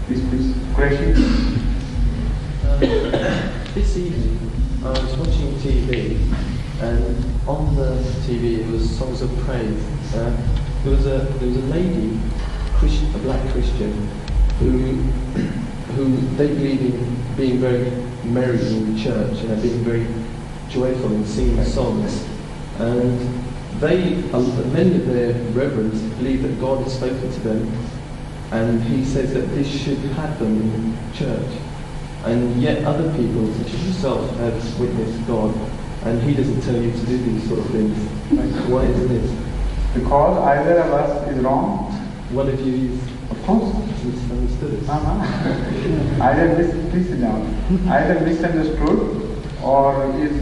Please, question. This evening, I was watching TV, and on the TV it was songs of praise. There was a lady, a black Christian, who they believe in being very merry in church and being very joyful in singing songs. And many of their reverends believe that God has spoken to them, and he says that this should happen in church. And yet other people, such as yourself, have witnessed God, and he doesn't tell you to do these sort of things. Why is this? Because either of us is wrong. One of you is, of course, misunderstood it. Please sit down. Either misunderstood or is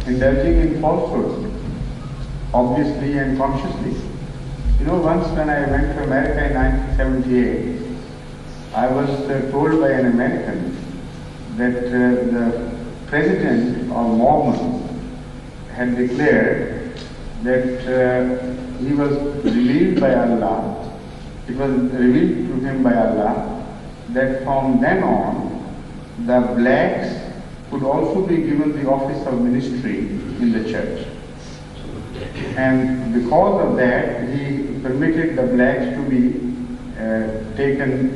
indulging in falsehood, obviously and consciously. You know, once when I went to America in 1978, I was told by an American that the president of Mormons had declared that he was revealed by Allah, it was revealed to him by Allah, that from then on the blacks could also be given the office of ministry in the church. And because of that, he permitted the blacks to be taken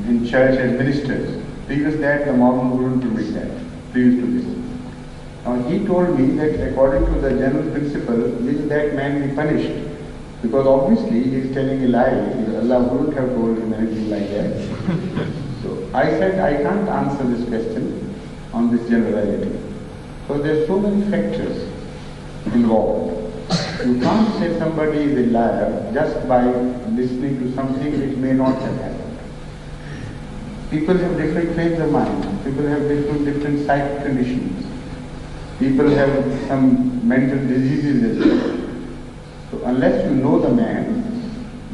in church as ministers. Previous that, the Mormons wouldn't permit that, previous to this. Now he told me that according to the general principle, will that man be punished? Because obviously he is telling a lie. Allah wouldn't have told him anything like that. So I said I can't answer this question on this generality. So there's so many factors involved. You can't say somebody is a liar just by listening to something which may not have happened. People have different frames of mind. People have different psychic conditions. People have some mental diseases as well. So unless you know the man,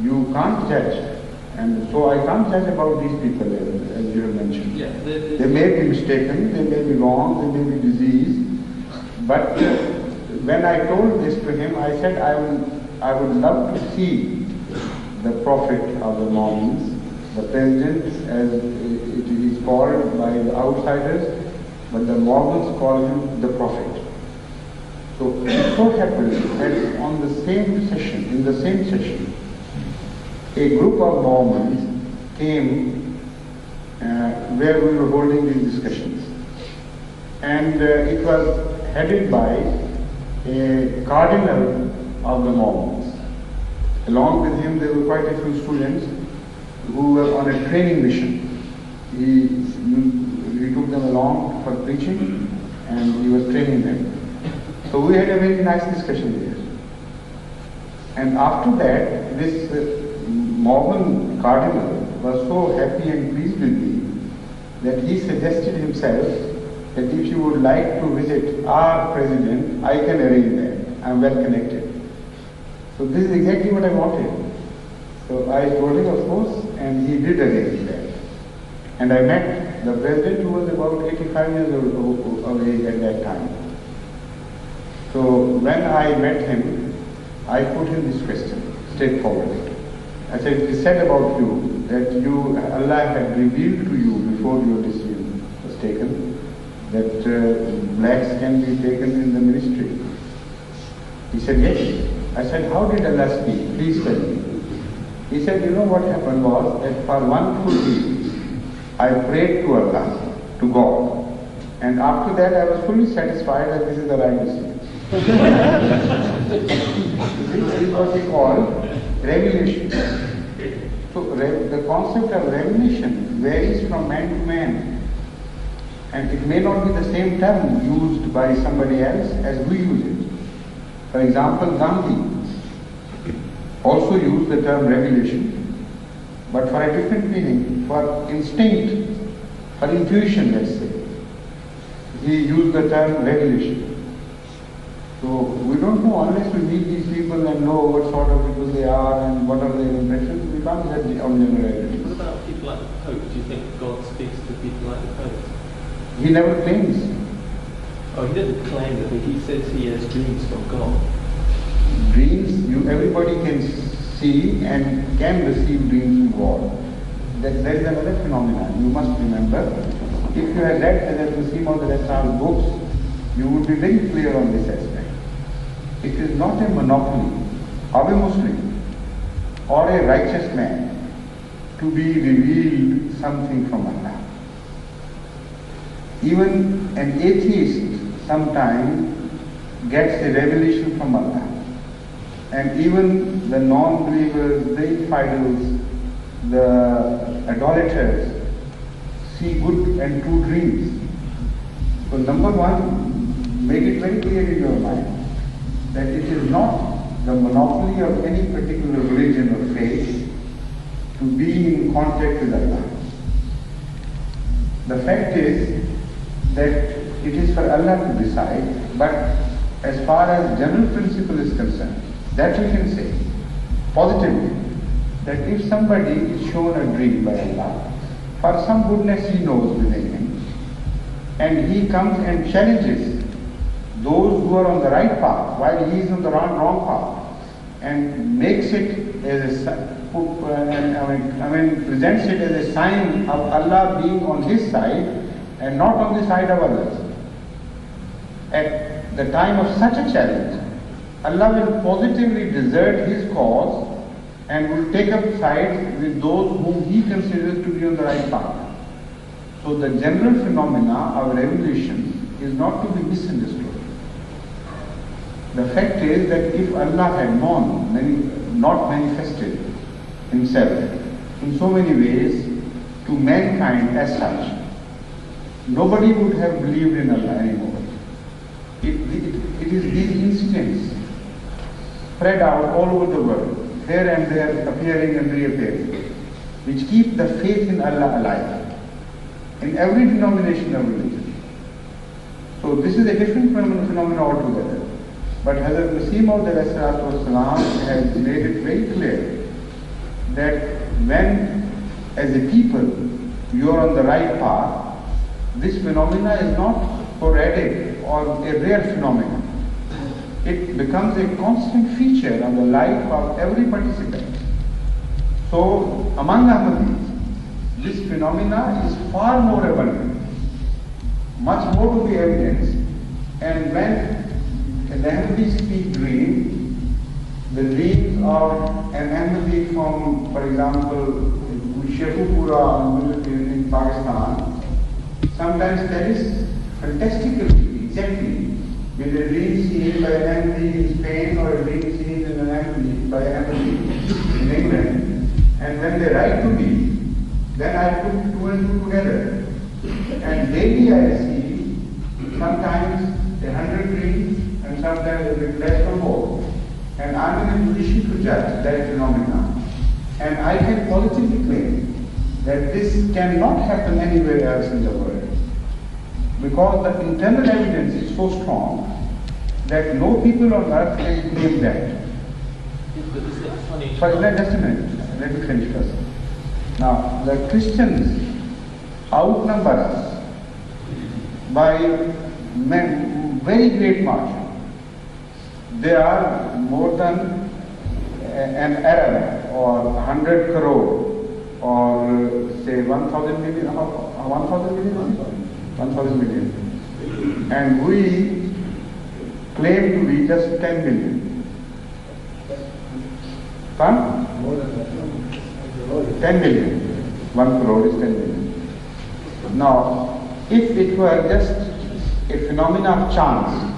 you can't judge. And so I can't judge about these people as you have mentioned. Yeah, they may be mistaken, they may be wrong, they may be diseased. But when I told this to him, I said I would love to see the prophet of the Mormons, the president, as it is called by the outsiders, but the Mormons call him the prophet. So it so happened that on the same session, in the same session, a group of Mormons came where we were holding these discussions. And it was headed by a cardinal of the Mormons. Along with him there were quite a few students who were on a training mission. He took them along for preaching and he was training them. So we had a very nice discussion there. And after that, this Mormon cardinal was so happy and pleased with me that he suggested himself that if you would like to visit our president, I can arrange that. I am well connected. So this is exactly what I wanted. So I told him, of course, and he did arrange that. And I met the president, who was about 85 years of age at that time. So when I met him, I put him this question, straightforwardly. I said, it is said about you that Allah had revealed to you before your decision was taken that blacks can be taken in the ministry. He said, yes. I said, how did Allah speak? Please tell me. He said, you know what happened was that for one full week, I prayed to Allah, to God. And after that, I was fully satisfied that this is the right decision. This is what we call revelation. So the concept of revelation varies from man to man. And it may not be the same term used by somebody else as we use it. For example, Gandhi also used the term revelation, but for a different meaning, for instinct, for intuition, let's say. He used the term revelation. So we don't know unless we meet these people and know what sort of people they are and what are their impressions. We can't judge on generalities. What about people like the Pope? Do you think God speaks to people like the Pope? He never claims. Oh, he doesn't claim that, but he says he has dreams from God. Dreams, everybody can see and can receive dreams from God. there is another phenomenon. You must remember, if you had read Hazrat Muslim or the rest books, you would be very clear on this aspect. It is not a monopoly of a Muslim or a righteous man to be revealed something from Allah. Even an atheist sometimes gets a revelation from Allah. And even the non-believers, the infidels, the idolaters see good and true dreams. So number one, make it very clear in your mind that it is not the monopoly of any particular religion or faith to be in contact with Allah. The fact is that it is for Allah to decide, but as far as general principle is concerned, that we can say positively, that if somebody is shown a dream by Allah, for some goodness he knows within him, and he comes and challenges those who are on the right path while he is on the wrong path, and makes it as presents it as a sign of Allah being on his side and not on the side of others. At the time of such a challenge, Allah will positively desert his cause and will take up sides with those whom he considers to be on the right path. So the general phenomena of revelation is not to be misunderstood. The fact is that if Allah had not manifested himself in so many ways to mankind as such, nobody would have believed in Allah anymore. It is these incidents spread out all over the world, here and there, appearing and reappearing, which keep the faith in Allah alive in every denomination of religion. So this is a different phenomenon altogether. But Hazrat Muslim has made it very clear that when, as a people, you are on the right path, this phenomena is not sporadic or a rare phenomenon. It becomes a constant feature of the life of every participant. So, among Ahmadis, this phenomena is far more abundant, much more to be evidenced, and when an Ahmadi speaks dream, the dreams of an Ahmadi from, for example, Sheikhupura in Pakistan, sometimes that is fantastically, exactly, with a dream seen by an Ahmadi in Spain or a dream seen in an Ahmadi by an Ahmadi in England. And when they write to me, then I put two and two together. And daily I receive sometimes 100 dreams and sometimes a bit less or more. And I'm in a position to judge that phenomena. And I can positively claim that this cannot happen anywhere else in the world. Because the internal evidence is so strong that no people on earth can claim that. Just a minute, let me finish first. Now, the Christians outnumber us by very great margin. They are more than an Arab or 100 crore or say 1,000 million, 1,000 million? 1,000 million. And we claim to be just 10 million. Fun? 10 million. 1 crore is 10 million. Now, if it were just a phenomena of chance,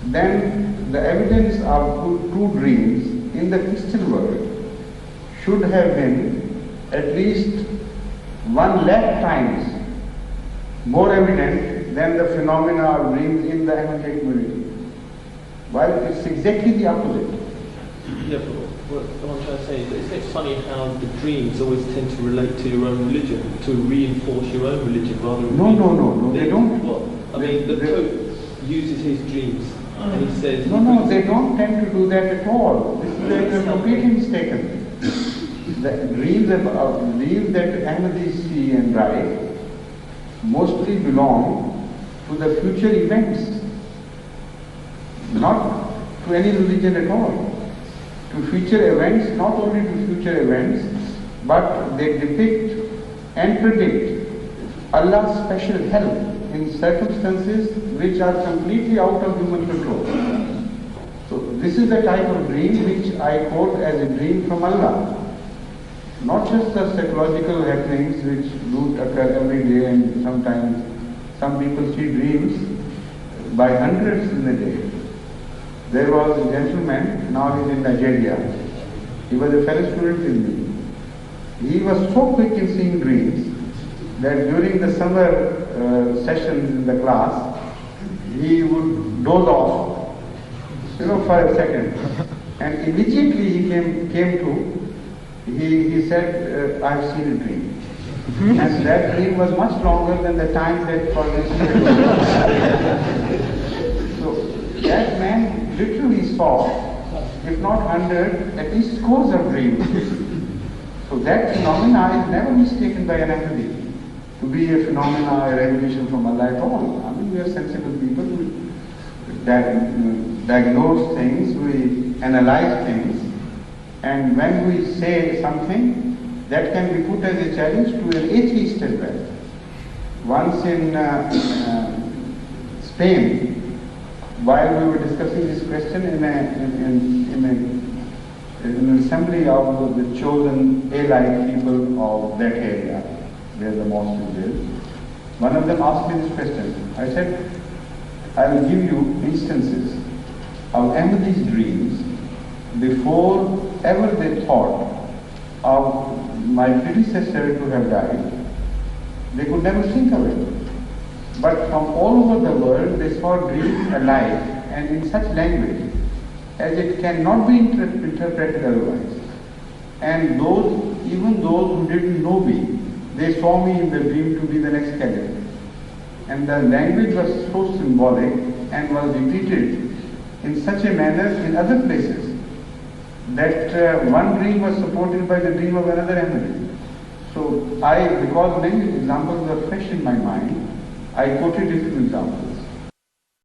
then the evidence of true dreams in the Christian world should have been at least 1 lakh times more evident than the phenomena of dreams in the Ahmadiyya community. While it's exactly the opposite. Yeah, but what I'm trying to say is that isn't it funny how the dreams always tend to relate to your own religion, to reinforce your own religion rather than... No, they don't. What? I mean, the Pope uses his dreams and he says... No, they don't tend to do that at all. This is completely mistaken. The dreams that Ahmadis see and write mostly belong to the future events, not to any religion at all. To future events, not only to future events, but they depict and predict Allah's special help in circumstances which are completely out of human control. So this is the type of dream which I quote as a dream from Allah. Not just the psychological happenings which do occur every day, and sometimes some people see dreams by hundreds in a day. There was a gentleman, now he's in Nigeria. He was a fellow student with me. He was so quick in seeing dreams that during the summer sessions in the class, he would doze off, for a second. And immediately he came to, he said, I've seen a dream. And that dream was much longer than the time that for this. So that man literally saw, if not 100, at least scores of dreams. So that phenomena is never mistaken by anybody to be a phenomena, a revelation from Allah at all. I mean, we are sensible people, we diagnose things, we analyze things, and when we say something, that can be put as a challenge to an atheist as well. Once in Spain, while we were discussing this question in an assembly of the chosen elite people of that area, where the mosque is built, one of them asked me this question. I said, I will give you instances of Ahmadi's dreams before ever they thought of my predecessor to have died. They could never think of it. But from all over the world, they saw dreams alive and in such language as it cannot be interpreted otherwise. And even those who didn't know me, they saw me in the dream to be the next caliph. And the language was so symbolic and was repeated in such a manner in other places that one dream was supported by the dream of another Ahmadi. So because many examples were fresh in my mind, I quoted a few examples.